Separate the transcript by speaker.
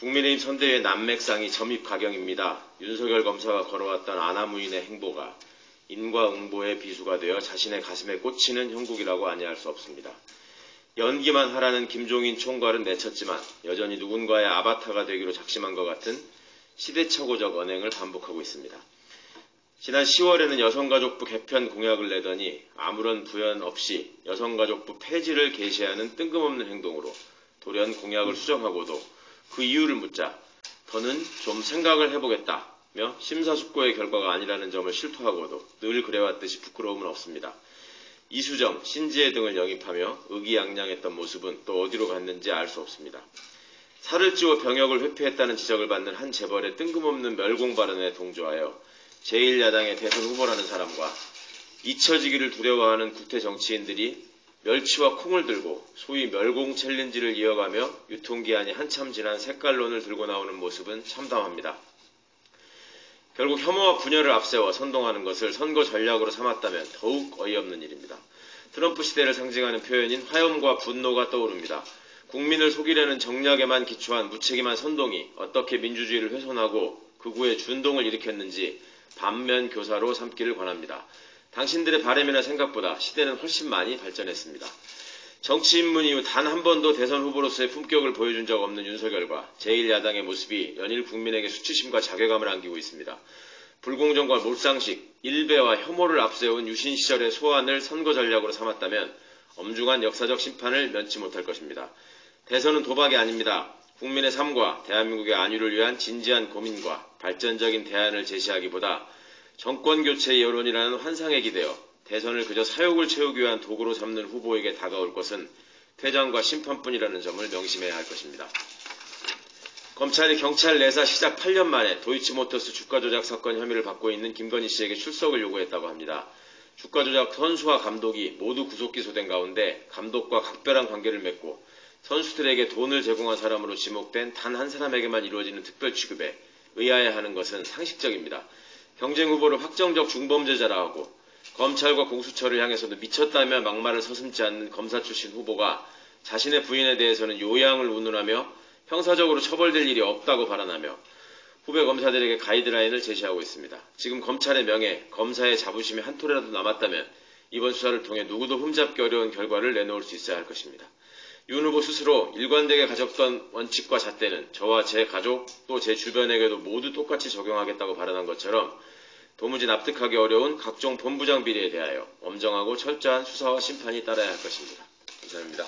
Speaker 1: 국민의힘 선대위의 난맥상이 점입 가경입니다. 윤석열 검사가 걸어왔던 아나무인의 행보가 인과응보의 비수가 되어 자신의 가슴에 꽂히는 형국이라고 아니할 수 없습니다. 연기만 하라는 김종인 총괄은 내쳤지만 여전히 누군가의 아바타가 되기로 작심한 것 같은 시대착오적 언행을 반복하고 있습니다. 지난 10월에는 여성가족부 개편 공약을 내더니 아무런 부연 없이 여성가족부 폐지를 계시하는 뜬금없는 행동으로 돌연 공약을 수정하고도 그 이유를 묻자 더는 좀 생각을 해보겠다며 심사숙고의 결과가 아니라는 점을 실토하고도 늘 그래왔듯이 부끄러움은 없습니다. 이수정, 신지혜 등을 영입하며 의기양양했던 모습은 또 어디로 갔는지 알 수 없습니다. 살을 찌워 병역을 회피했다는 지적을 받는 한 재벌의 뜬금없는 멸공 발언에 동조하여 제1야당의 대선 후보라는 사람과 잊혀지기를 두려워하는 구태 정치인들이 멸치와 콩을 들고 소위 멸공 챌린지를 이어가며 유통기한이 한참 지난 색깔론을 들고 나오는 모습은 참담합니다. 결국 혐오와 분열을 앞세워 선동하는 것을 선거 전략으로 삼았다면 더욱 어이없는 일입니다. 트럼프 시대를 상징하는 표현인 화염과 분노가 떠오릅니다. 국민을 속이려는 정략에만 기초한 무책임한 선동이 어떻게 민주주의를 훼손하고 극우의 준동을 일으켰는지 반면 교사로 삼기를 권합니다. 당신들의 바람이나 생각보다 시대는 훨씬 많이 발전했습니다. 정치 입문 이후 단 한 번도 대선 후보로서의 품격을 보여준 적 없는 윤석열과 제1야당의 모습이 연일 국민에게 수치심과 자괴감을 안기고 있습니다. 불공정과 몰상식, 일배와 혐오를 앞세운 유신 시절의 소환을 선거 전략으로 삼았다면 엄중한 역사적 심판을 면치 못할 것입니다. 대선은 도박이 아닙니다. 국민의 삶과 대한민국의 안위를 위한 진지한 고민과 발전적인 대안을 제시하기보다 정권교체의 여론이라는 환상에 기대어 대선을 그저 사욕을 채우기 위한 도구로 삼는 후보에게 다가올 것은 퇴장과 심판뿐이라는 점을 명심해야 할 것입니다. 검찰이 경찰 내사 시작 8년 만에 도이치모터스 주가조작 사건 혐의를 받고 있는 김건희 씨에게 출석을 요구했다고 합니다. 주가조작 선수와 감독이 모두 구속 기소된 가운데 감독과 각별한 관계를 맺고 선수들에게 돈을 제공한 사람으로 지목된 단 한 사람에게만 이루어지는 특별 취급에 의아해 하는 것은 상식적입니다. 경쟁 후보를 확정적 중범죄자라 하고 검찰과 공수처를 향해서도 미쳤다며 막말을 서슴지 않는 검사 출신 후보가 자신의 부인에 대해서는 요양을 운운하며 형사적으로 처벌될 일이 없다고 발언하며 후배 검사들에게 가이드라인을 제시하고 있습니다. 지금 검찰의 명예, 검사의 자부심이 한 톨이라도 남았다면 이번 수사를 통해 누구도 흠잡기 어려운 결과를 내놓을 수 있어야 할 것입니다. 윤 후보 스스로 일관되게 가졌던 원칙과 잣대는 저와 제 가족 또 제 주변에게도 모두 똑같이 적용하겠다고 발언한 것처럼 도무지 납득하기 어려운 각종 본부장 비리에 대하여 엄정하고 철저한 수사와 심판이 따라야 할 것입니다. 감사합니다.